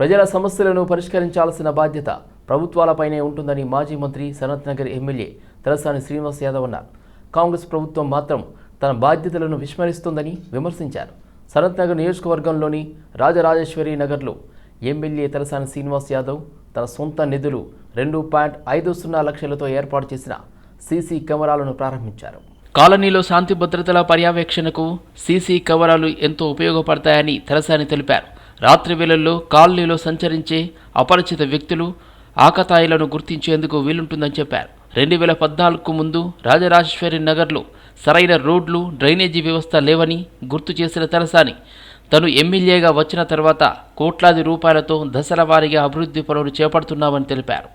ప్రజల సమస్యలను పరిష్కరించాల్సిన బాధ్యత ప్రభుత్వాలపైనే ఉంటుందని మాజీ మంత్రి సనత్ నగర్ ఎమ్మెల్యే తలసాని శ్రీనివాస్ యాదవ్ అన్నారు. కాంగ్రెస్ ప్రభుత్వం మాత్రం తన బాధ్యతలను విస్మరిస్తోందని విమర్శించారు. సనత్ నగర్ నియోజకవర్గంలోని రాజరాజేశ్వరి నగర్లో ఎమ్మెల్యే తలసాని శ్రీనివాస్ యాదవ్ తన సొంత నిధులు 2.50 లక్షలతో ఏర్పాటు చేసిన సీసీ కెమెరాలను ప్రారంభించారు. కాలనీలో శాంతి భద్రతల పర్యవేక్షణకు సీసీ కెమెరాలు ఎంతో ఉపయోగపడతాయని తలసాని తెలిపారు. రాత్రి వేళల్లో కాలనీలో సంచరించే అపరిచిత వ్యక్తులు ఆకతాయిలను గుర్తించేందుకు వీలుంటుందని చెప్పారు. 2014కు ముందు రాజరాజేశ్వరి నగర్లో సరైన రోడ్లు, డ్రైనేజీ వ్యవస్థ లేవని గుర్తు చేసిన తలసాని తను ఎమ్మెల్యేగా వచ్చిన తర్వాత కోట్లాది రూపాయలతో దశల వారీగా అభివృద్ధి పనులు చేపడుతున్నామని తెలిపారు.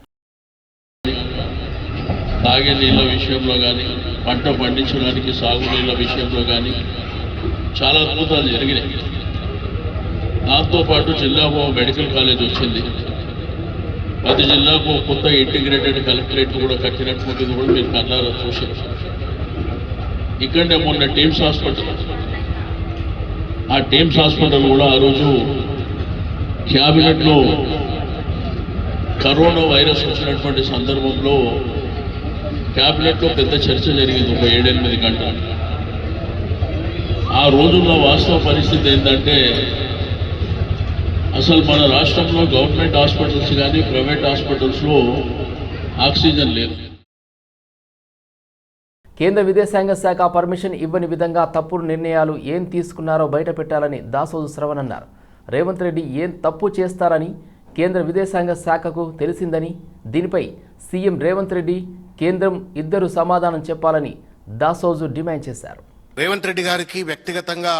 తాగే నీళ్ళ విషయంలో కానీ, పంట పండించడానికి సాగునీళ్ళ విషయంలో కానీ చాలా అద్భుతాలు జరిగినాయి. దాంతోపాటు జిల్లాకు మెడికల్ కాలేజ్ వచ్చింది. ప్రతి జిల్లాకు కొత్త ఇంటిగ్రేటెడ్ కలెక్టరేట్ కూడా కట్టినటువంటిది కూడా మీరు కన్నారా చూశారు. ఇక్కడే మొన్న టీమ్స్ హాస్పిటల్, ఆ టీమ్స్ హాస్పిటల్ కూడా ఆ రోజు క్యాబినెట్లో కరోనా వైరస్ వచ్చినటువంటి సందర్భంలో క్యాబినెట్లో పెద్ద చర్చ జరిగింది, ఒక 7-8 గంటలు. ఆ రోజుల్లో వాస్తవ పరిస్థితి ఏంటంటే అసలు మన రాష్ట్రంలో గవర్నమెంట్ హాస్పిటల్స్ కానీ ప్రైవేట్ హాస్పిటల్స్లో ఆక్సిజన్ లేదు. కేంద్ర విదేశాంగ శాఖ పర్మిషన్ ఇవ్వని విధంగా తప్పుడు నిర్ణయాలు ఏం తీసుకున్నారో బయట పెట్టాలని దాసోజు శ్రవణ్ అన్నారు. రేవంత్ రెడ్డి ఏం తప్పు చేస్తారని కేంద్ర విదేశాంగ శాఖకు తెలిసిందని, దీనిపై సీఎం రేవంత్ రెడ్డి, కేంద్రం ఇద్దరు సమాధానం చెప్పాలని దాసోజు డిమాండ్ చేశారు. రేవంత్ రెడ్డి గారికి వ్యక్తిగతంగా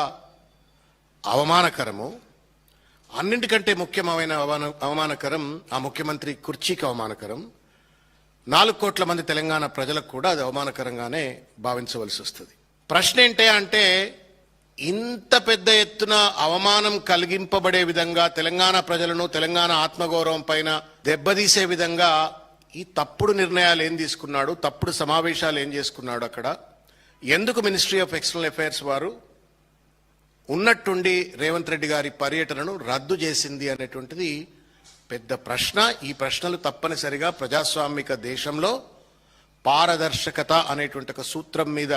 అవమానకరము, అన్నింటికంటే ముఖ్యమైన అవమానకరం ఆ ముఖ్యమంత్రి కుర్చీకి అవమానకరం. 4 కోట్ల మంది తెలంగాణ ప్రజలకు కూడా అది అవమానకరంగానే భావించవలసి వస్తుంది. ప్రశ్న ఏంటే అంటే, ఇంత పెద్ద ఎత్తున అవమానం కలిగింపబడే విధంగా తెలంగాణ ప్రజలను, తెలంగాణ ఆత్మగౌరవం పైన దెబ్బతీసే విధంగా ఈ తప్పుడు నిర్ణయాలు ఏం తీసుకున్నాడు, తప్పుడు సమావేశాలు ఏం చేసుకున్నాడు, అక్కడ ఎందుకు మినిస్ట్రీ ఆఫ్ ఎక్స్టర్నల్ అఫైర్స్ వారు ఉన్నట్టుండి రేవంత్ రెడ్డి గారి పర్యటనను రద్దు చేసింది అనేటువంటిది పెద్ద ప్రశ్న. ఈ ప్రశ్నలు తప్పనిసరిగా ప్రజాస్వామిక దేశంలో పారదర్శకత అనేటువంటి ఒక సూత్రం మీద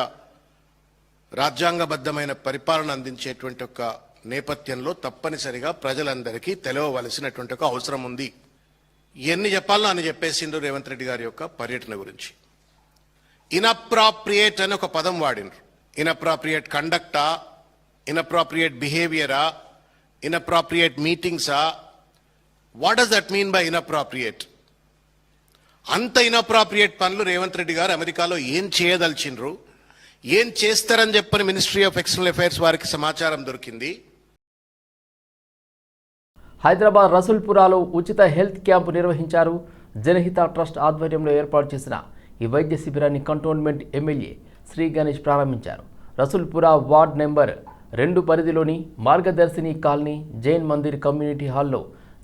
రాజ్యాంగబద్ధమైన పరిపాలన అందించేటువంటి ఒక నేపథ్యంలో తప్పనిసరిగా ప్రజలందరికీ తెలవవలసినటువంటి ఒక అవసరం ఉంది. ఎన్ని చెప్పాలో అని చెప్పేసిండ్రు రేవంత్ రెడ్డి గారి యొక్క పర్యటన గురించి. ఇన్అప్రాప్రియేట్ అని ఒక పదం వాడినరు. ఇన్అప్రాప్రియేట్ కండక్టా, ఇన్అప్రాప్రియేట్ బిహేవియరా, ఇన్అప్రాప్రియేట్ మీటింగ్సా? What does that mean by inappropriate? అంత ఇన్అప్రాప్రియేట్ పనులు రేవంత్ రెడ్డి గారు అమెరికాలో ఏం చేయదలిచిండ్రు, ఏం చేస్తారని చెప్పని మినిస్ట్రీ ఆఫ్ ఎక్స్టర్నల్ అఫైర్స్ వారికి సమాచారం దొరికింది. హైదరాబాద్ రసూల్పురాలో ఉచిత హెల్త్ క్యాంపు నిర్వహించారు. జనహిత ట్రస్ట్ ఆధ్వర్యంలో ఏర్పాటు చేసిన ఈ వైద్య శిబిరాన్ని కంటోన్మెంట్ ఎమ్మెల్యే శ్రీ గణేష్ ప్రారంభించారు. రసూల్పురా వార్డ్ నెంబర్ 2 పరిధిలోని మార్గదర్శిని కాలనీ జైన్ మందిర్ కమ్యూనిటీ హాల్లో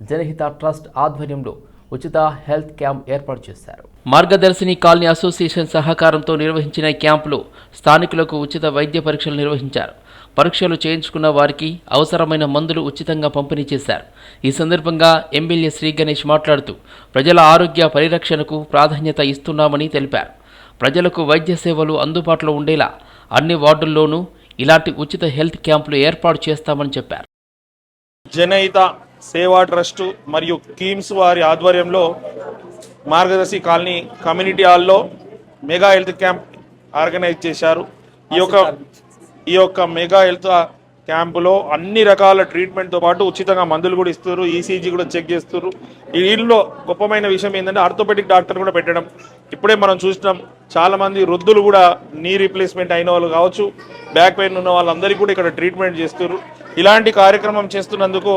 జనహిత ట్రస్ట్ ఆధ్వర్యంలో ఉచిత హెల్త్ క్యాంప్ ఏర్పాటు చేశారు. మార్గదర్శిని కాలనీ అసోసియేషన్ సహకారంతో నిర్వహించిన క్యాంపులో స్థానికులకు ఉచిత వైద్య పరీక్షలు నిర్వహించారు. పరీక్షలు చేయించుకున్న వారికి అవసరమైన మందులు ఉచితంగా పంపిణీ చేశారు. ఈ సందర్భంగా ఎమ్మెల్యే శ్రీ గణేష్ మాట్లాడుతూ ప్రజల ఆరోగ్య పరిరక్షణకు ప్రాధాన్యత ఇస్తున్నామని తెలిపారు. ప్రజలకు వైద్య సేవలు అందుబాటులో ఉండేలా అన్ని వార్డుల్లోనూ ఇలాంటి ఉచిత హెల్త్ క్యాంపులు ఏర్పాటు చేస్తామని చెప్పారు. జనహిత సేవా ట్రస్ట్ మరియు కీమ్స్ వారి ఆధ్వర్యంలో మార్గదర్శి కాలనీ కమ్యూనిటీ హాల్లో మెగా హెల్త్ క్యాంప్ ఆర్గనైజ్ చేశారు. ఈ యొక్క మెగా హెల్త్ క్యాంపులో అన్ని రకాల ట్రీట్మెంట్తో పాటు ఉచితంగా మందులు కూడా ఇస్తారు, ఈసీజీ కూడా చెక్ చేస్తారు. వీళ్ళలో గొప్పమైన విషయం ఏంటంటే ఆర్థోపెడిక్ డాక్టర్ కూడా పెట్టడం. ఇప్పుడే మనం చూసినాం, చాలామంది వృద్ధులు కూడా నీ రీప్లేస్మెంట్ అయిన వాళ్ళు కావచ్చు, బ్యాక్ పెయిన్ ఉన్న వాళ్ళందరికీ కూడా ఇక్కడ ట్రీట్మెంట్ చేస్తారు. ఇలాంటి కార్యక్రమం చేస్తున్నందుకు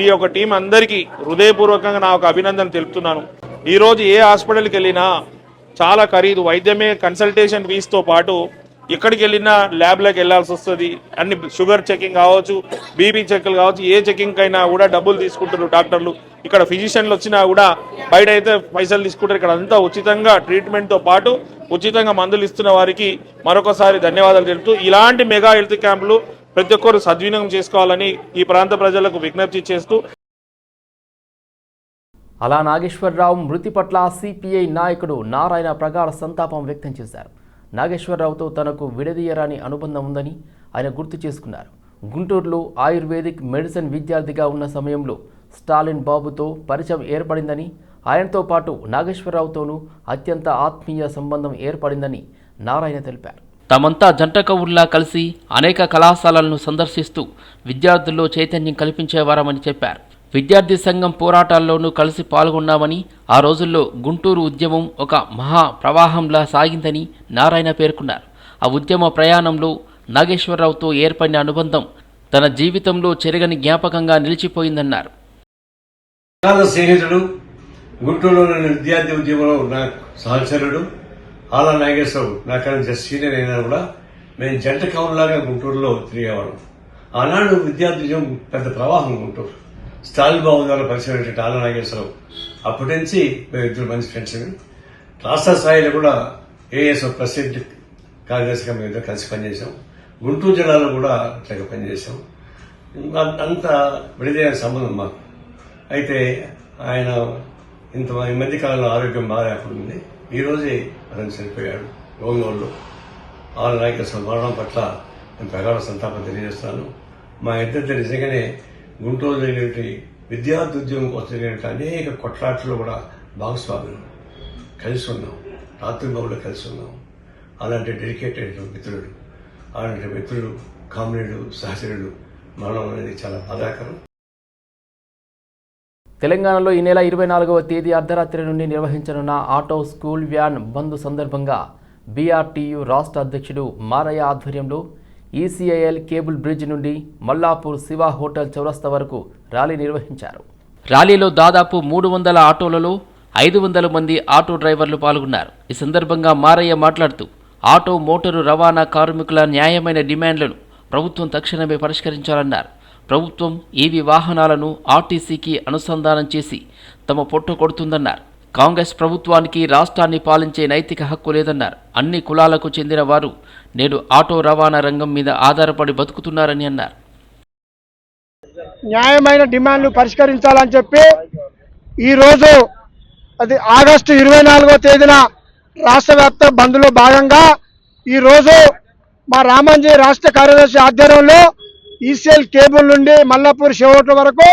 ఈ యొక్క టీం అందరికీ హృదయపూర్వకంగా నా ఒక అభినందన తెలుపుతున్నాను. ఈరోజు ఏ హాస్పిటల్కి వెళ్ళినా చాలా ఖరీదు, వైద్యమే కన్సల్టేషన్ ఫీజుతో పాటు ఎక్కడికి వెళ్ళినా ల్యాబ్లోకి వెళ్ళాల్సి వస్తుంది. అన్ని షుగర్ చెకింగ్ కావచ్చు, బీపీ చెక్లు కావచ్చు, ఏ చెకింగ్ అయినా కూడా డబ్బులు తీసుకుంటారు డాక్టర్లు. ఇక్కడ ఫిజిషియన్లు వచ్చినా కూడా బయట అయితే పైసలు తీసుకుంటారు. ఇక్కడ అంతా ఉచితంగా ట్రీట్మెంట్తో పాటు ఉచితంగా మందులు ఇస్తున్న వారికి మరొకసారి ధన్యవాదాలు తెలుపుతూ ఇలాంటి మెగా హెల్త్ క్యాంపులు ప్రతి ఒక్కరు సద్వినియోగం చేసుకోవాలని ఈ ప్రాంత ప్రజలకు విజ్ఞప్తి చేస్తూ అలా నాగేశ్వరరావు మృతి పట్ల సిపిఐ నాయకుడు నారాయణ ప్రగాఢ సంతాపం వ్యక్తం చేశారు. నాగేశ్వరరావుతో తనకు విడదీయరాని అనుబంధం ఉందని ఆయన గుర్తు చేసుకున్నారు. గుంటూరులో ఆయుర్వేదిక్ మెడిసిన్ విద్యార్థిగా ఉన్న సమయంలో స్టాలిన్ బాబుతో పరిచయం ఏర్పడిందని, ఆయనతో పాటు నాగేశ్వరరావుతోనూ అత్యంత ఆత్మీయ సంబంధం ఏర్పడిందని నారాయణ తెలిపారు. తమంతా జంట కవుల్లా కలిసి అనేక కళాశాలలను సందర్శిస్తూ విద్యార్థుల్లో చైతన్యం కల్పించేవారమని చెప్పారు. విద్యార్థి సంఘం పోరాటాల్లోనూ కలిసి పాల్గొన్నామని, ఆ రోజుల్లో గుంటూరు ఉద్యమం ఒక మహా ప్రవాహంలా సాగిందని నారాయణ పేర్కొన్నారు. ఆ ఉద్యమ ప్రయాణంలో నాగేశ్వరరావుతో ఏర్పడిన అనుబంధం తన జీవితంలో చెరగని జ్ఞాపకంగా నిలిచిపోయిందన్నారు. స్నేహితుడు, గుంటూరులో విద్యార్థి ఉద్యమంలో నాకు సహచరుడు ఆలా నాగేశ్వరరావు నాకన్నా సీనియర్ అయినా కూడా మేము జంట కవుల్లాగా గుంటూరులో తిరిగేవాళ్ళం. ఆనాడు విద్యార్థి ఉద్యమం పెద్ద ప్రవాహం గుంటూరు. స్టాలిన్ బాబు ద్వారా పరిచయం ఆలా నాగేశ్వరరావు అప్పటి నుంచి మేము ఇద్దరు మంచి ఫ్రెండ్స్. రాష్ట్ర స్థాయిలో కూడా ఏఎస్ ప్రెసిడెంట్ కార్యదర్శిగా మేము ఇద్దరు కలిసి పనిచేసాం. గుంటూరు జిల్లాలో కూడా ఇట్లాగా పనిచేసాం. అంత విడదీయని సంబంధం మాకు. అయితే ఆయన ఈ మధ్య కాలంలో ఆరోగ్యం బాగా లేకుండా ఈ రోజే అతను చనిపోయాడు ఒంగోలులో. ఆల నాయకత్వం మరణం పట్ల నేను ప్రగాఢ సంతాపం తెలియజేస్తాను. మా ఇద్దరితో నిజంగానే గుంటూరు జరిగినటువంటి విద్యార్థి ఉద్యమం కోసం జరిగినటువంటి అనేక కొట్లాట్లు కూడా భాగస్వాములు కలిసి ఉన్నాం. రాత్రి బాబులో కలిసి ఉన్నాం. అలాంటి డెడికేటెడ్ మిత్రుడు, అలాంటి మిత్రుడు, కామ్రేడు, సహచరుడు మరణం అనేది చాలా బాధాకరం. తెలంగాణలో ఈ నెల 24వ తేదీ అర్ధరాత్రి నుండి నిర్వహించనున్న ఆటో స్కూల్ వ్యాన్ బంద్ సందర్భంగా బీఆర్టీయూ రాష్ట్ర అధ్యక్షుడు మారయ్య ఆధ్వర్యంలో ఈసీఐఎల్ కేబుల్ బ్రిడ్జ్ నుండి మల్లాపూర్ శివ హోటల్ చౌరస్తా వరకు ర్యాలీ నిర్వహించారు. ర్యాలీలో దాదాపు 300 ఆటోలలో 500 మంది ఆటో డ్రైవర్లు పాల్గొన్నారు. ఈ సందర్భంగా మారయ్య మాట్లాడుతూ ఆటో మోటారు రవాణా కార్మికుల న్యాయమైన డిమాండ్లను ప్రభుత్వం తక్షణమే పరిష్కరించాలన్నారు. ప్రభుత్వం ఈవీ వాహనాలను ఆర్టీసీకి అనుసంధానం చేసి తమ పొట్ట కొడుతుందన్నారు. కాంగ్రెస్ ప్రభుత్వానికి రాష్ట్రాన్ని పాలించే నైతిక హక్కు లేదన్నారు. అన్ని కులాలకు చెందిన వారు నేడు ఆటో రవాణా రంగం మీద ఆధారపడి బతుకుతున్నారని అన్నారు. న్యాయమైన డిమాండ్లు పరిష్కరించాలని చెప్పి ఈరోజు అది ఆగస్టు 24వ తేదీన రాష్ట్ర వ్యాప్త బంద్లో భాగంగా ఈరోజు మా రామంజీ రాష్ట్ర కార్యదర్శి ఆధ్వర్యంలో ఈసీఎల్ కేబుల్ నుండి మల్లాపూర్ షివోట్ల వరకు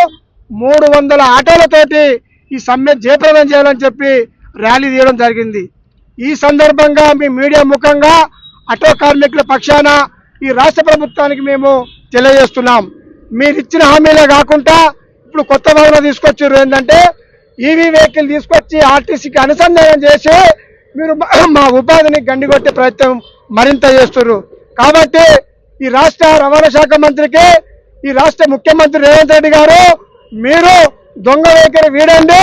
300 ఆటోలతోటి ఈ సమ్మె జయప్రదం చేయాలని చెప్పి ర్యాలీ తీయడం జరిగింది. ఈ సందర్భంగా మీ మీడియా ముఖంగా ఆటో కార్మికుల పక్షాన ఈ రాష్ట్ర ప్రభుత్వానికి మేము తెలియజేస్తున్నాం. మీరు ఇచ్చిన హామీలే కాకుండా ఇప్పుడు కొత్త వాహనం తీసుకొచ్చారు. ఏంటంటే ఈవీ వెహికల్ తీసుకొచ్చి ఆర్టీసీకి అనుసంధానం చేసి మీరు మా ఉపాధిని గండికొట్టే ప్రయత్నం మరింత చేస్తున్నారు. కాబట్టి ఈ రాష్ట్ర రవాణా శాఖ మంత్రికి, ఈ రాష్ట్ర ముఖ్యమంత్రి రేవంత్ రెడ్డి గారు, మీరు దొంగ వైఖరి వీడండి.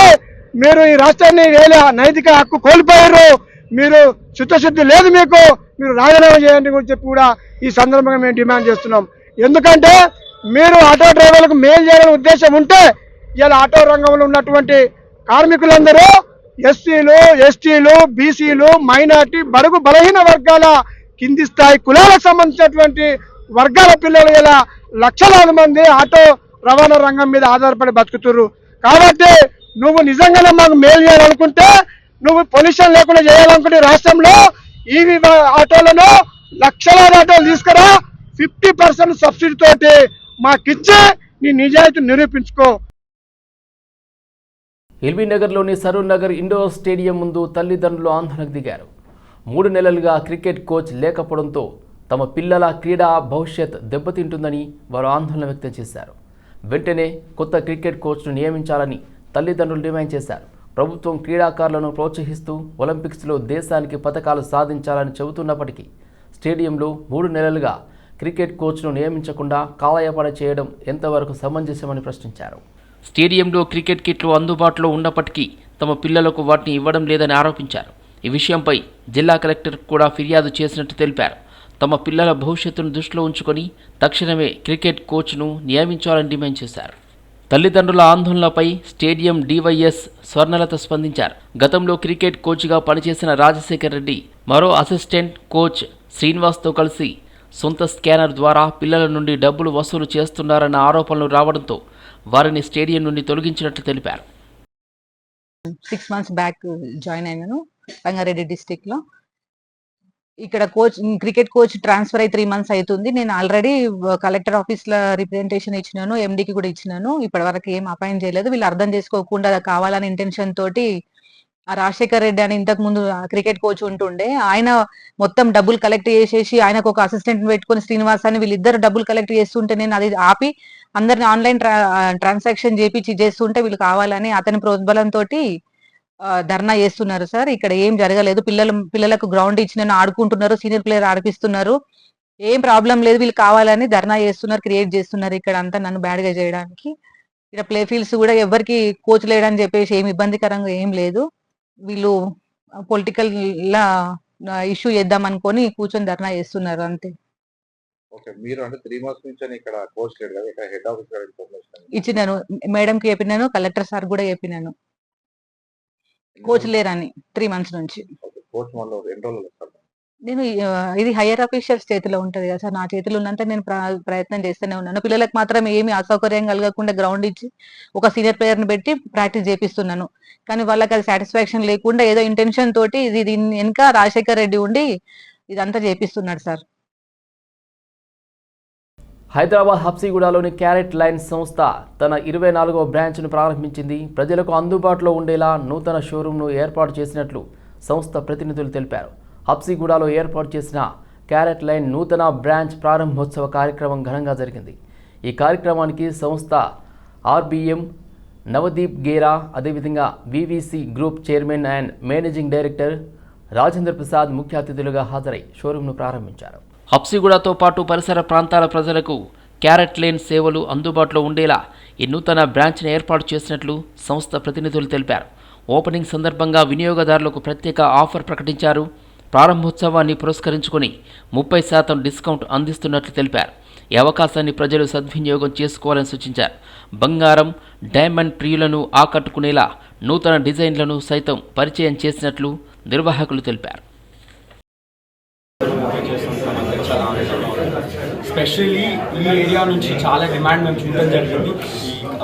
మీరు ఈ రాష్ట్రాన్ని నైతిక హక్కు కోల్పోయారు. మీరు చిత్తశుద్ధి లేదు, మీరు రాజీనామా చేయండి అని చెప్పి కూడా ఈ సందర్భంగా మేము డిమాండ్ చేస్తున్నాం. ఎందుకంటే మీరు ఆటో డ్రైవర్లకు మేలు చేయాలనే ఉద్దేశం ఉంటే ఇలా ఆటో రంగంలో ఉన్నటువంటి కార్మికులందరూ ఎస్సీలు, ఎస్టీలు, బీసీలు, మైనార్టీ, బడుగు బలహీన వర్గాల కింది స్థాయి కులాలకు సంబంధించినటువంటి వర్గాల పిల్లలు ఇలా లక్షలాది మంది ఆటో రవాణా రంగం మీద ఆధారపడి బతుకుతున్నారు. కాబట్టి నువ్వు నిజంగానే మాకు మేలు చేయాలనుకుంటే, నువ్వు పొల్యూషన్ లేకుండా చేయాలనుకుంటే రాష్ట్రంలో ఈవీ ఆటోలను లక్షలాది ఆటోలు తీసుకురా, 50% సబ్సిడీ తోటి మాకిచ్చి నీ నిజాయితీ నిరూపించుకో. ఎల్బీ నగర్లోని సరూర్ నగర్ ఇండోర్ స్టేడియం ముందు తల్లిదండ్రులు ఆందోళనకు దిగారు. 3 నెలలుగా క్రికెట్ కోచ్ లేకపోవడంతో తమ పిల్లల క్రీడా భవిష్యత్ దెబ్బతింటుందని వారు ఆందోళన వ్యక్తం చేశారు. వెంటనే కొత్త క్రికెట్ కోచ్ను నియమించాలని తల్లిదండ్రులు డిమాండ్ చేశారు. ప్రభుత్వం క్రీడాకారులను ప్రోత్సహిస్తూ ఒలింపిక్స్లో దేశానికి పతకాలు సాధించాలని చెబుతున్నప్పటికీ స్టేడియంలో 3 నెలలుగా క్రికెట్ కోచ్ను నియమించకుండా కాలయాపన చేయడం ఎంతవరకు సమంజసమని ప్రశ్నించారు. స్టేడియంలో క్రికెట్ కిట్లు అందుబాటులో ఉన్నప్పటికీ తమ పిల్లలకు వాటిని ఇవ్వడం లేదని ఆరోపించారు. ఈ విషయంపై జిల్లా కలెక్టర్ కూడా ఫిర్యాదు చేసినట్టు తెలిపారు. తమ పిల్లల భవిష్యత్తును దృష్టిలో ఉంచుకొని తక్షణమే క్రికెట్ కోచ్ను నియమించాలని డిమాండ్ చేశారు. తల్లిదండ్రుల ఆందోళనపై స్టేడియం డివైఎస్ స్వర్ణలత స్పందించారు. గతంలో క్రికెట్ కోచ్గా పనిచేసిన రాజశేఖర్ రెడ్డి మరో అసిస్టెంట్ కోచ్ శ్రీనివాస్తో కలిసి సొంత స్కానర్ ద్వారా పిల్లల నుండి డబ్బులు వసూలు చేస్తున్నారన్న ఆరోపణలు రావడంతో వారిని స్టేడియం నుండి తొలగించినట్లు తెలిపారు. 6 months బ్యాక్ జాయిన్ అయినాను రంగారెడ్డి డిస్టిక్ లో. ఇక్కడ క్రికెట్ కోచ్ ట్రాన్స్ఫర్ అయి 3 months అవుతుంది. నేను ఆల్రెడీ కలెక్టర్ ఆఫీస్ లో రిప్రజెంటేషన్ ఇచ్చినాను, ఎండికి కూడా ఇచ్చినాను. ఇప్పటి వరకు ఏం అపాయింట్ చేయలేదు. వీళ్ళు అర్థం చేసుకోకుండా కావాలని ఇంటెన్షన్ తోటి ఆ రాజశేఖర్ రెడ్డి అని ఇంతకు ముందు క్రికెట్ కోచ్ ఉంటుండే, ఆయన మొత్తం డబ్బులు కలెక్ట్ చేసేసి ఆయనకు ఒక అసిస్టెంట్ పెట్టుకుని శ్రీనివాస్ అని వీళ్ళిద్దరు డబ్బులు కలెక్ట్ చేస్తుంటే నేను అది ఆపి అందరిని ఆన్లైన్ ట్రాన్సాక్షన్ చేస్తుంటే వీళ్ళు కావాలని అతని ప్రోద్బలంతో ధర్నా చేస్తున్నారు సార్. ఇక్కడ ఏం జరగలేదు. పిల్లలకు గ్రౌండ్ ఇచ్చిన ఆడుకుంటున్నారు, సీనియర్ ప్లేయర్ ఆడిపిస్తున్నారు, ఏం ప్రాబ్లం లేదు. వీళ్ళు కావాలని ధర్నా చేస్తున్నారు, క్రియేట్ చేస్తున్నారు ఇక్కడ అంతా నన్ను బ్యాడ్ గా చేయడానికి. ఇక్కడ ప్లే ఫీల్డ్స్ కూడా ఎవరికి కోచ్ లేడని చెప్పేసి ఏం ఇబ్బందికరంగా ఏం లేదు. వీళ్ళు పొలిటికల్ లా ఇష్యూ చేద్దాం అనుకొని కూర్చొని ధర్నా చేస్తున్నారు అంతే. ఓకే, మీరు అంటే 3 months నుంచి ఇక్కడ కోచ్ లేడు కదా, ఇక్కడ హెడ్ ఆఫీస్ లో ఇన్ఫర్మేషన్ ఇచ్చినాను, మేడం కి చెప్పినాను, కలెక్టర్ సార్ కూడా చెప్పినాను కోచ్ లేరని 3 months నుంచి. కోచ్ మళ్ళీ 2 రోజులు వస్తారు. నేను ఇది హైయర్ అఫీషియల్స్ చేతిలో ఉంటది కదా సార్, నా చేతిలో ఉన్నంత నేను ప్రయత్నం చేస్తూనే ఉన్నాను. పిల్లలకు మాత్రం ఏమి అసౌకర్యం కలగకుండా గ్రౌండ్ ఇచ్చి ఒక సీనియర్ ప్లేయర్ ని పెట్టి ప్రాక్టీస్ చేపిస్తున్నాను. కానీ వాళ్ళకి అది సాటిస్ఫాక్షన్ లేకుండా ఏదో ఇంటెన్షన్ తోటి దీని వెనుక రాజశేఖర్ రెడ్డి ఉండి ఇదంతా చేపిస్తున్నాడు సార్. హైదరాబాద్ హబ్సిగూడలోని క్యారెట్ లైన్ సంస్థ తన 24వ బ్రాంచ్ను ప్రారంభించింది. ప్రజలకు అందుబాటులో ఉండేలా నూతన షోరూంను ఏర్పాటు చేసినట్లు సంస్థ ప్రతినిధులు తెలిపారు. హబ్సిగూడలో ఏర్పాటు చేసిన క్యారెట్ లైన్ నూతన బ్రాంచ్ ప్రారంభోత్సవ కార్యక్రమం ఘనంగా జరిగింది. ఈ కార్యక్రమానికి సంస్థ ఆర్బిఎం నవదీప్ గేరా, అదేవిధంగా VVC group chairman and managing director Rajendra Prasad ముఖ్య అతిథులుగా హాజరై షోరూంను ప్రారంభించారు. హబ్సిగూడతో పాటు పరిసర ప్రాంతాల ప్రజలకు క్యారెట్ లైన్ సేవలు అందుబాటులో ఉండేలా ఈ నూతన బ్రాంచ్ను ఏర్పాటు చేసినట్లు సంస్థ ప్రతినిధులు తెలిపారు. ఓపెనింగ్ సందర్భంగా వినియోగదారులకు ప్రత్యేక ఆఫర్ ప్రకటించారు. ప్రారంభోత్సవాన్ని పురస్కరించుకొని 30% డిస్కౌంట్ అందిస్తున్నట్లు తెలిపారు. ఈ అవకాశాన్ని ప్రజలు సద్వినియోగం చేసుకోవాలని సూచించారు. బంగారం, డైమండ్ ప్రియులను ఆకట్టుకునేలా నూతన డిజైన్లను సైతం పరిచయం చేసినట్లు నిర్వాహకులు తెలిపారు. స్పెషల్లీ ఈ ఏరియా నుంచి చాలా డిమాండ్ మేము చూడడం జరిగింది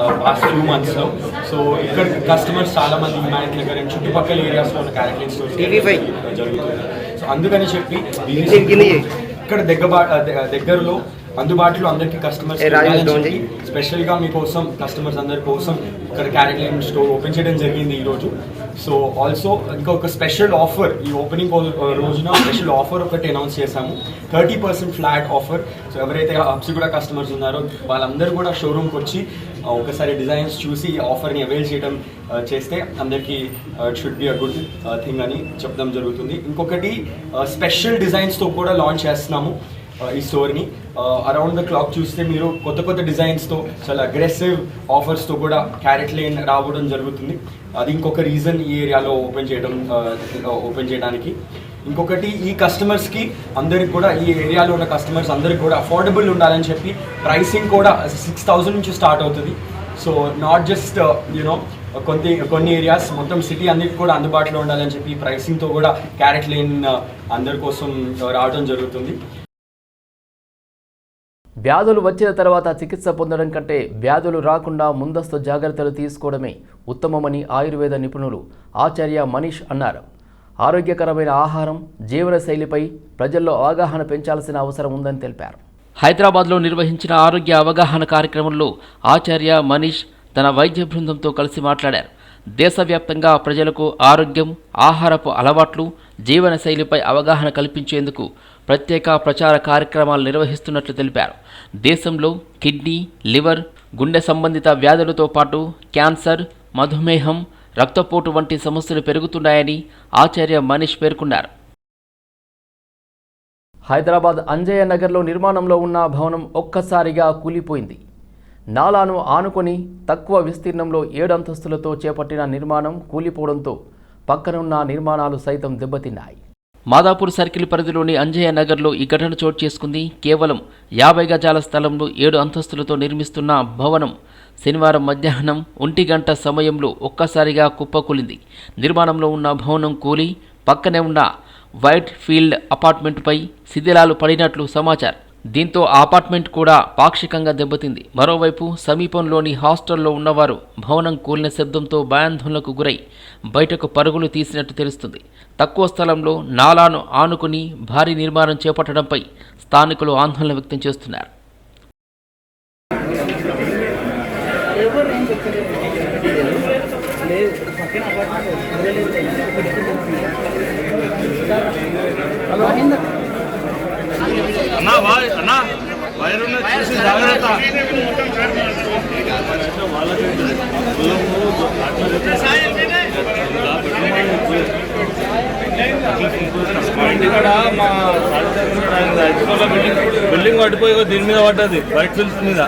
ఈ పాస్ట్ ఫ్యూ మంత్స్లో. సో ఇక్కడ కస్టమర్స్ చాలా మంది హిమాయత్ నగర్ అండ్ చుట్టుపక్కల ఏరియాస్లో ఉన్న క్యారెట్ లైన్ స్టోర్స్ జరుగుతుంది. సో అందుకని చెప్పి ఇక్కడ దగ్గరలో అందుబాటులో అందరికీ కస్టమర్స్ స్పెషల్గా మీకోసం కస్టమర్స్ అందరి కోసం ఇక్కడ క్యారెట్ లైన్ స్టోర్ ఓపెన్ చేయడం జరిగింది ఈరోజు. సో ఆల్సో ఇంకొక స్పెషల్ ఆఫర్ ఈ ఓపెనింగ్ రోజున స్పెషల్ ఆఫర్ ఒకటి అనౌన్స్ చేశాము, 30% ఫ్లాట్ ఆఫర్. సో ఎవరైతే హబ్సిగూడ కస్టమర్స్ ఉన్నారో వాళ్ళందరూ కూడా షోరూమ్కి వచ్చి ఒకసారి డిజైన్స్ చూసి ఈ ఆఫర్ని అవైల్ చేయడం చేస్తే అందరికీ it should be a good thing అని చెప్పడం జరుగుతుంది. ఇంకొకటి స్పెషల్ డిజైన్స్తో కూడా లాంచ్ చేస్తున్నాము ఈ స్టోర్ని. అరౌండ్ ద క్లాక్ చూస్తే మీరు కొత్త కొత్త డిజైన్స్తో చాలా అగ్రెసివ్ ఆఫర్స్తో కూడా క్యారెట్ లైన్ రావడం జరుగుతుంది. అది ఇంకొక రీజన్ ఈ ఏరియాలో ఓపెన్ చేయడానికి. ఇంకొకటి ఈ కస్టమర్స్కి అందరికి కూడా ఈ ఏరియాలో ఉన్న కస్టమర్స్ అందరికి కూడా అఫోర్డబుల్ ఉండాలని చెప్పి ప్రైసింగ్ కూడా 6,000 నుంచి స్టార్ట్ అవుతుంది. సో నాట్ జస్ట్ యూనో కొన్ని ఏరియాస్ మొత్తం సిటీ అన్నిటికి కూడా అందుబాటులో ఉండాలని చెప్పి ప్రైసింగ్తో కూడా క్యారెట్ లైన్ అందరి కోసం రావడం జరుగుతుంది. వ్యాధులు వచ్చిన తర్వాత చికిత్స పొందడం కంటే వ్యాధులు రాకుండా ముందస్తు జాగ్రత్తలు తీసుకోవడమే ఉత్తమమని ఆయుర్వేద నిపుణులు ఆచార్య మనీష్ అన్నారు. ఆరోగ్యకరమైన ఆహారం, జీవనశైలిపై ప్రజల్లో అవగాహన పెంచాల్సిన అవసరం ఉందని తెలిపారు. హైదరాబాద్లో నిర్వహించిన ఆరోగ్య అవగాహన కార్యక్రమంలో ఆచార్య మనీష్ తన వైద్య బృందంతో కలిసి మాట్లాడారు. దేశవ్యాప్తంగా ప్రజలకు ఆరోగ్యం, ఆహారపు అలవాట్లు, జీవనశైలిపై అవగాహన కల్పించేందుకు ప్రత్యేక ప్రచార కార్యక్రమాలు నిర్వహిస్తున్నట్లు తెలిపారు. దేశంలో కిడ్నీ, లివర్, గుండె సంబంధిత వ్యాధులతో పాటు క్యాన్సర్, మధుమేహం, రక్తపోటు వంటి సమస్యలు పెరుగుతున్నాయని ఆచార్య మనీష్ పేర్కొన్నారు. హైదరాబాద్ అంజయ్య నగర్లో నిర్మాణంలో ఉన్న భవనం ఒక్కసారిగా కూలిపోయింది. నాలాను ఆనుకొని తక్కువ విస్తీర్ణంలో 7 అంతస్తులతో చేపట్టిన నిర్మాణం కూలిపోవడంతో పక్కనున్న నిర్మాణాలు సైతం దెబ్బతిన్నాయి. మాదాపూర్ సర్కిల్ పరిధిలోని అంజయ్య నగర్లో ఈ ఘటన చోటు చేసుకుంది. కేవలం 50 గజాల స్థలంలో 7 అంతస్తులతో నిర్మిస్తున్న భవనం శనివారం మధ్యాహ్నం 1 గంట సమయంలో ఒక్కసారిగా కుప్పకూలింది. నిర్మాణంలో ఉన్న భవనం కూలి పక్కనే ఉన్న వైట్ ఫీల్డ్ అపార్ట్మెంట్పై శిథిలాలు పడినట్లు సమాచారం. దీంతో అపార్ట్మెంట్ కూడా పాక్షికంగా దెబ్బతింది. మరోవైపు సమీపంలోని హాస్టల్లో ఉన్నవారు భవనం కూలిన శబ్దంతో భయాందోళనకు గురై బయటకు పరుగులు తీసినట్టు తెలుస్తుంది. తక్కువ స్థలంలో నాలాను ఆనుకుని భారీ నిర్మాణం చేపట్టడంపై స్థానికులు ఆందోళన వ్యక్తం చేస్తున్నారు. బిల్డింగ్ పడిపోయి దీని మీద పడ్డది, వైట్ ఫిల్స్ మీద.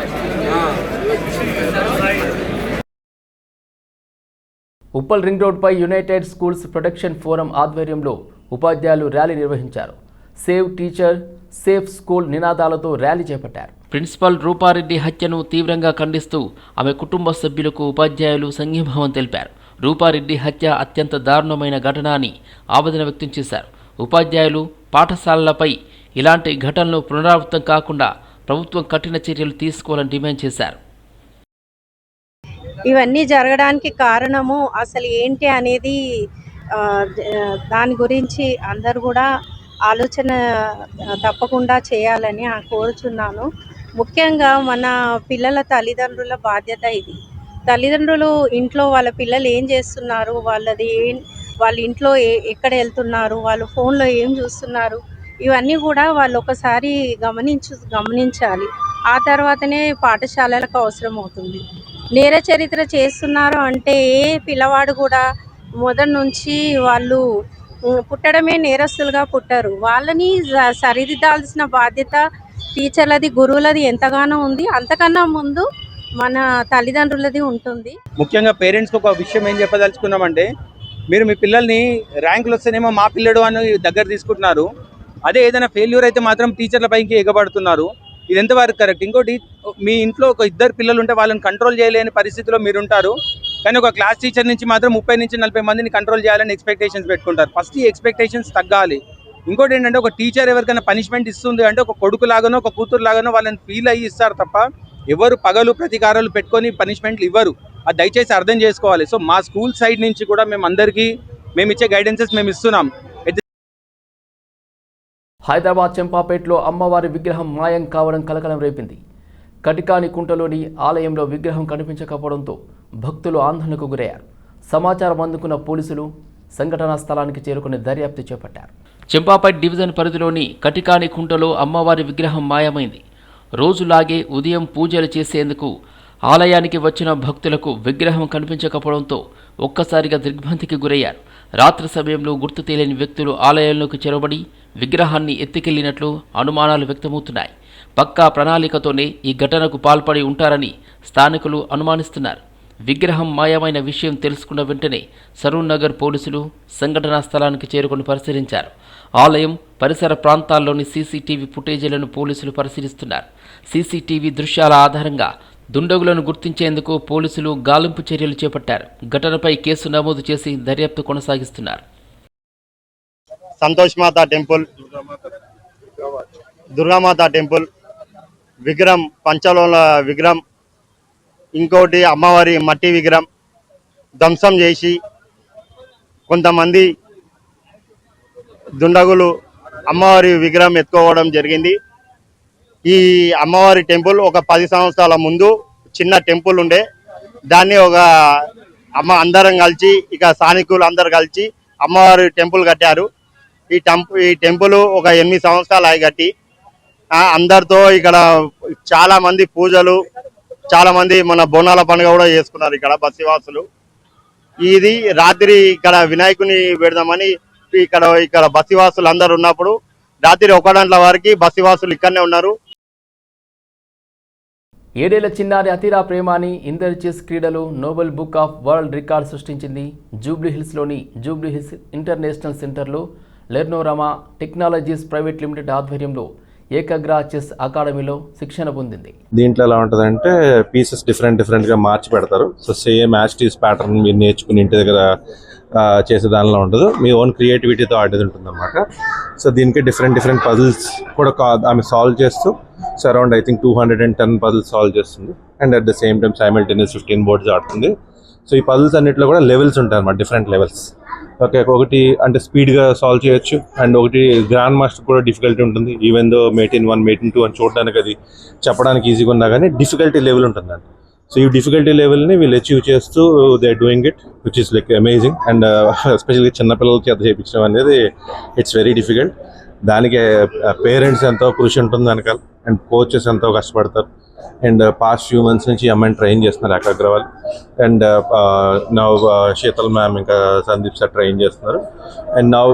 ఉప్పల్ రింగ్ రోడ్పై యునైటెడ్ స్కూల్స్ ప్రొటెక్షన్ ఫోరం ఆధ్వర్యంలో ఉపాధ్యాయులు ర్యాలీ నిర్వహించారు. సేవ్ టీచర్, సేఫ్ స్కూల్ నినాదాలతో ర్యాలీ చేపట్టారు. ప్రిన్సిపల్ రూపారెడ్డి హత్యను తీవ్రంగా ఖండిస్తూ ఆమె కుటుంబ సభ్యులకు ఉపాధ్యాయులు సంఘీభావం తెలిపారు. రూపారెడ్డి హత్య అత్యంత దారుణమైన ఘటన అని ఆవేదన వ్యక్తం చేశారు. ఉపాధ్యాయులు, పాఠశాలలపై ఇలాంటి ఘటనలు పునరావృతం కాకుండా ప్రభుత్వం కఠిన చర్యలు తీసుకోవాలని డిమాండ్ చేశారు. ఇవన్నీ జరగడానికి కారణము అసలు ఏంటి అనేది దాని గురించి అందరు కూడా ఆలోచన తప్పకుండా చేయాలని కోరుచున్నాను. ముఖ్యంగా మన పిల్లల తల్లిదండ్రుల బాధ్యత ఇది. తల్లిదండ్రులు ఇంట్లో వాళ్ళ పిల్లలు ఏం చేస్తున్నారు, వాళ్ళ ఇంట్లో ఎక్కడ వెళ్తున్నారు, వాళ్ళు ఫోన్లో ఏం చూస్తున్నారు, ఇవన్నీ కూడా వాళ్ళు ఒకసారి గమనించాలి. ఆ తర్వాతనే పాఠశాలలకు అవసరం అవుతుంది. నేర చరిత్ర చేస్తున్నారు అంటే ఏ పిల్లవాడు కూడా మొదటి నుంచి వాళ్ళు పుట్టడమే నేరస్తులుగా పుట్టరు. వాళ్ళని సరిదిద్దాల్సిన బాధ్యత టీచర్లది, గురువులది ఎంతగానో ఉంది. అంతకన్నా ముందు మన తల్లిదండ్రులది ఉంటుంది. ముఖ్యంగా పేరెంట్స్కి ఒక విషయం ఏం చెప్పదలుచుకున్నామంటే, మీరు మీ పిల్లల్ని ర్యాంకులు వస్తేనేమో మా పిల్లడు అని దగ్గర తీసుకుంటున్నారు, అదే ఏదైనా ఫెయిల్యూర్ అయితే మాత్రం టీచర్ల పైకి ఎగబడుతున్నారు. ఇది ఎంతవరకు కరెక్ట్? ఇంకోటి, మీ ఇంట్లో ఒక ఇద్దరు పిల్లలు ఉంటే వాళ్ళని కంట్రోల్ చేయలేని పరిస్థితిలో మీరు ఉంటారు, కానీ ఒక క్లాస్ టీచర్ నుంచి మాత్రం 30 నుంచి 40 మందిని కంట్రోల్ చేయాలని ఎక్స్పెక్టేషన్స్ పెట్టుకుంటారు. ఫస్ట్ ఈ ఎక్స్పెక్టేషన్స్ తగ్గాలి. ఇంకోటి ఏంటంటే, ఒక టీచర్ ఎవరికైనా పనిష్మెంట్ ఇస్తుంది అంటే ఒక కొడుకు లాగానో ఒక కూతురు లాగానో వాళ్ళని ఫీల్ అయ్యి ఇస్తారు తప్ప ఎవరు పగలు ప్రతీకారాలు పెట్టుకొని పనిష్మెంట్లు ఇవ్వరు. అది దయచేసి అర్థం చేసుకోవాలి. సో మా స్కూల్ సైడ్ నుంచి కూడా మేము ఇచ్చే గైడెన్సెస్ మేము ఇస్తున్నాం. హైదరాబాద్ చెంపాపేటలో అమ్మవారి విగ్రహం మాయం కావడం కలకలం రేపింది. కటికాని కుంటలోని ఆలయంలో విగ్రహం కనిపించకపోవడంతో భక్తులు ఆందోళనకు గురయ్యారు. సమాచారం అందుకున్న పోలీసులు సంఘటనా స్థలానికి చేరుకుని దర్యాప్తు చేపట్టారు. చెంపాపేట్ డివిజన్ పరిధిలోని కటికాని కుంటలో అమ్మవారి విగ్రహం మాయమైంది. రోజులాగే ఉదయం పూజలు చేసేందుకు ఆలయానికి వచ్చిన భక్తులకు విగ్రహం కనిపించకపోవడంతో ఒక్కసారిగా దిగ్భ్రాంతికి గురయ్యారు. రాత్రి సమయంలో గుర్తు తెలియని వ్యక్తులు ఆలయంలోకి చొరబడి విగ్రహాన్ని ఎత్తుకెళ్లినట్లు అనుమానాలు వ్యక్తమవుతున్నాయి. పక్కా ప్రణాళికతోనే ఈ ఘటనకు పాల్పడి ఉంటారని స్థానికులు అనుమానిస్తున్నారు. విగ్రహం మాయమైన విషయం తెలుసుకున్న వెంటనే సరూర్ నగర్ పోలీసులు సంఘటనా స్థలానికి చేరుకొని పరిశీలించారు. ఆలయం పరిసర ప్రాంతాల్లోని సీసీటీవీ ఫుటేజీలను పోలీసులు పరిశీలిస్తున్నారు. సీసీటీవీ దృశ్యాల ఆధారంగా దుండగులను గుర్తించేందుకు పోలీసులు గాలింపు చర్యలు చేపట్టారు. ఘటనపై కేసు నమోదు చేసి దర్యాప్తు కొనసాగిస్తున్నారు. సంతోష్ మాత టెంపుల్, దుర్గామాత టెంపుల్ విగ్రహం, పంచలోహ విగ్రహం, ఇంకోటి అమ్మవారి మట్టి విగ్రహం ధ్వంసం చేసి కొంతమంది దుండగులు అమ్మవారి విగ్రహం ఎత్తుకోవడం జరిగింది. ఈ అమ్మవారి టెంపుల్ ఒక 10 సంవత్సరాల ముందు చిన్న టెంపుల్ ఉండే, దాన్ని ఒక అందరం కలిసి ఇక స్థానికులు అందరు కలిసి అమ్మవారి టెంపుల్ కట్టారు. ఈ టెంపుల్ ఒక 8 సంవత్సరాలు అయి కట్టి అందరితో ఇక్కడ చాలా మంది పూజలు, చాలా మంది మన బోనాల పండుగ కూడా చేసుకున్నారు ఇక్కడ బస్తివాసులు. ఇది రాత్రి ఇక్కడ వినాయకుని పెడదామని ఇక్కడ బస్తివాసులు అందరు ఉన్నప్పుడు రాత్రి 1 గంటల వరకు బస్తివాసులు ఇక్కడనే ఉన్నారు. 7 ఏళ్ల చిన్నారి అతిరా ప్రేమాని ఇందర్ చెస్ క్రీడలు Nobel book of world record సృష్టించింది. జూబ్లీహిల్స్లోని జూబ్లీహిల్స్ ఇంటర్నేషనల్ సెంటర్లో లెర్నోరామా టెక్నాలజీస్ ప్రైవేట్ లిమిటెడ్ ఆధ్వర్యంలో ఏకగ్రా చెస్ అకాడమీలో శిక్షణ పొందింది. దీంట్లో ఎలా ఉంటుందంటే పీసెస్ డిఫరెంట్గా మార్చి పెడతారు. సో సేమ్ యాస్టీస్ ప్యాటర్న్ మీరు నేర్చుకుని ఇంటి దగ్గర చేసే దానిలో ఉండదు, మీ ఓన్ క్రియేటివిటీతో ఆడేది ఉంటుంది అనమాట. సో దీనికి డిఫరెంట్ పజిల్స్ కూడా ఆమె సాల్వ్ చేస్తూ, so around I think 210 puzzles solve చేస్తుంది. And at the same time simultaneous 15 boards ఆడుతుంది. సో ఈ పజిల్స్ అన్నింటిలో కూడా లెవెల్స్ ఉంటాయి అన్నమాట, డిఫరెంట్ లెవెల్స్. ఓకే, ఒకటి అంటే స్పీడ్గా సాల్వ్ చేయొచ్చు, అండ్ ఒకటి గ్రాండ్ మాస్టర్ కూడా డిఫికల్టీ ఉంటుంది. ఈవెన్ దో మేటిన్ 1 మేటిన్ 2 అని చూడడానికి అది చెప్పడానికి ఈజీగా ఉన్నా కానీ డిఫికల్టీ లెవెల్ ఉంటుందండి. సో ఈ డిఫికల్టీ లెవెల్ని వీళ్ళు అచీవ్ చేస్తూ they are doing it, which is like amazing. And especially చిన్నపిల్లల చేత చేయించడం అనేది ఇట్స్ వెరీ డిఫికల్ట్. దానికి పేరెంట్స్ ఎంతో కృషి ఉంటుంది వెనకాల, అండ్ కోచెస్ ఎంతో కష్టపడతారు. అండ్ పాస్ట్ ఫ్యూ మంత్స్ నుంచి ఈ అమ్మాయిని ట్రైన్ చేస్తున్నారు Ekagrawal. And now Sheetal ma'am ఇంకా సందీప్ సార్ ట్రైన్ చేస్తున్నారు. And now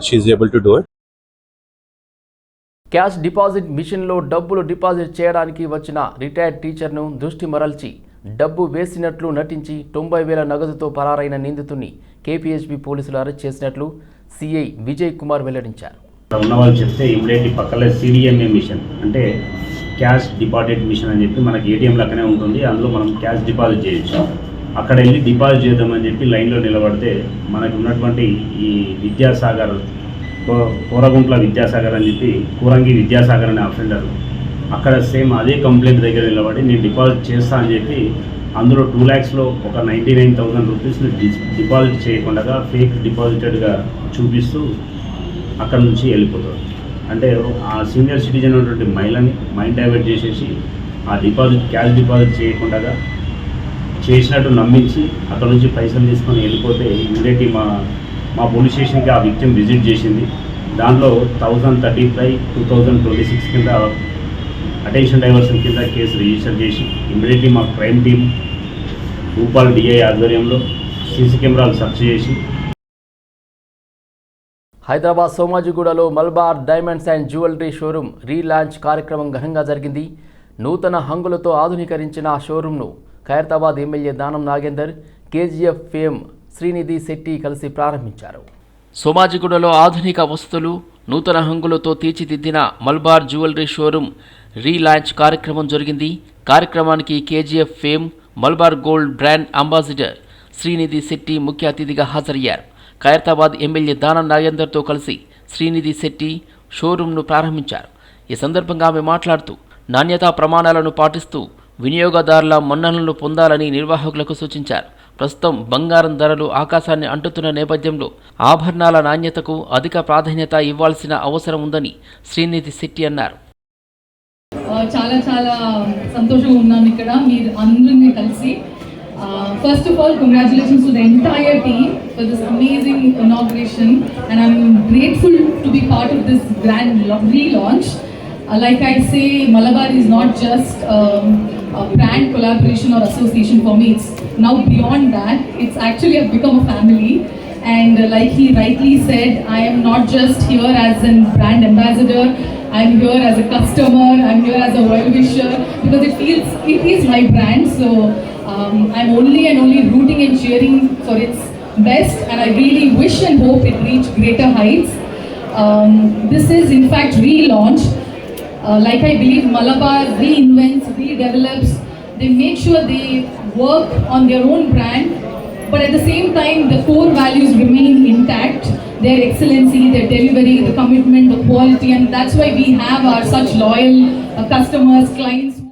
she is able to do it. Cash deposit మిషన్లో డబ్బులు డిపాజిట్ చేయడానికి వచ్చిన రిటైర్డ్ టీచర్ను దృష్టి మరల్చి డబ్బు వేసినట్లు నటించి 90,000 నగదుతో పరారైన నిందితుడిని కేపీహెచ్బీ పోలీసులు అరెస్ట్ చేసినట్లు సిఐ విజయ్ కుమార్ వెల్లడించారు. ఉన్నవాళ్ళు చెప్తే ఇమీడియట్లీ పక్కన సిడిఎంఏ మిషన్ అంటే క్యాష్ డిపాజిట్ మిషన్ అని చెప్పి మనకి ఏటీఎం లెక్కనే ఉంటుంది, అందులో మనం క్యాష్ డిపాజిట్ చేయొచ్చు. అక్కడ వెళ్ళి డిపాజిట్ చేద్దామని చెప్పి లైన్లో నిలబడితే మనకి ఉన్నటువంటి ఈ విద్యాసాగర్, కోరగుంట్ల విద్యాసాగర్ అని చెప్పి కూరంగి విద్యాసాగర్ అనే అఫెండర్ అక్కడ సేమ్ అదే కంప్లైంట్ దగ్గర నిలబడి నేను డిపాజిట్ చేస్తా అని చెప్పి అందులో 2 lakhsలో ఒక 99,000 రూపీస్ని డిపాజిట్ చేయకుండా ఫేక్ డిపాజిటెడ్గా చూపిస్తూ అక్కడ నుంచి వెళ్ళిపోతారు. అంటే ఆ సీనియర్ సిటిజన్ ఉన్నటువంటి మహిళని మైండ్ డైవర్ట్ చేసేసి ఆ డిపాజిట్ క్యాష్ డిపాజిట్ చేయకుండా చేసినట్టు నమ్మించి అక్కడ నుంచి పైసలు తీసుకొని వెళ్ళిపోతే ఇమీడియట్లీ మా పోలీస్ స్టేషన్కి ఆ విక్టిమ్ విజిట్ చేసింది. దాంట్లో 1035/2026 కింద అటెన్షన్ డైవర్షన్ కింద కేసు రిజిస్టర్ చేసి ఇమీడియట్లీ మా క్రైమ్ టీమ్ భూపాల్ డిఐ ఆధ్వర్యంలో సీసీ కెమెరాలు సెర్చ్ చేసి. హైదరాబాద్ సోమాజిగూడలో Malabar diamonds and jewellery showroom relaunch కార్యక్రమం ఘనంగా జరిగింది. నూతన హంగులతో ఆధునీకరించిన ఆ షోరూంను Khairatabad MLA Danam Nagender, KGF fame Srinidhi Shetty కలిసి ప్రారంభించారు. సోమాజిగూడలో ఆధునిక వసతులు, నూతన హంగులతో తీర్చిదిద్దిన మల్బార్ జ్యువెలరీ షోరూమ్ రీలాంచ్ కార్యక్రమం జరిగింది. కార్యక్రమానికి KGF fame, Malabar gold brand ambassador Srinidhi Shetty ముఖ్య అతిథిగా హాజరయ్యారు. ఖైరతాబాద్ ఎమ్మెల్యే దానం నాగేందర్తో కలిసి శ్రీనిధి శెట్టి షోరూంను ప్రారంభించారు. ఈ సందర్భంగా ఆమె మాట్లాడుతూ నాణ్యతా ప్రమాణాలను పాటిస్తూ వినియోగదారుల మన్ననలను పొందాలని నిర్వాహకులకు సూచించారు. ప్రస్తుతం బంగారం ధరలు ఆకాశాన్ని అంటుతున్న నేపథ్యంలో ఆభరణాల నాణ్యతకు అధిక ప్రాధాన్యత ఇవ్వాల్సిన అవసరం ఉందని శ్రీనిధి శెట్టి అన్నారు. చాలా చాలా సంతోషంగా ఉన్నాను ఇక్కడ మీరు అందరినీ కలిసి. First of all, congratulations to the entire team for this amazing inauguration, and I'm grateful to be part of this grand relaunch. Like I say, Malabar is not just a brand collaboration or association for me. It's now beyond that. It's actually become a family. And like he rightly said, I am not just here as a brand ambassador. I'm here as a customer. I'm here as a well-wisher because it is my brand. So I'm only rooting and cheering for its best, and I really wish and hope it reach greater heights. This is in fact relaunch. Like I believe Malabar reinvents, redevelops. They make sure they work on their own brand, but at the same time the core values remain intact. Their excellency, their delivery, the commitment, the quality, and that's why we have our such loyal customers, clients.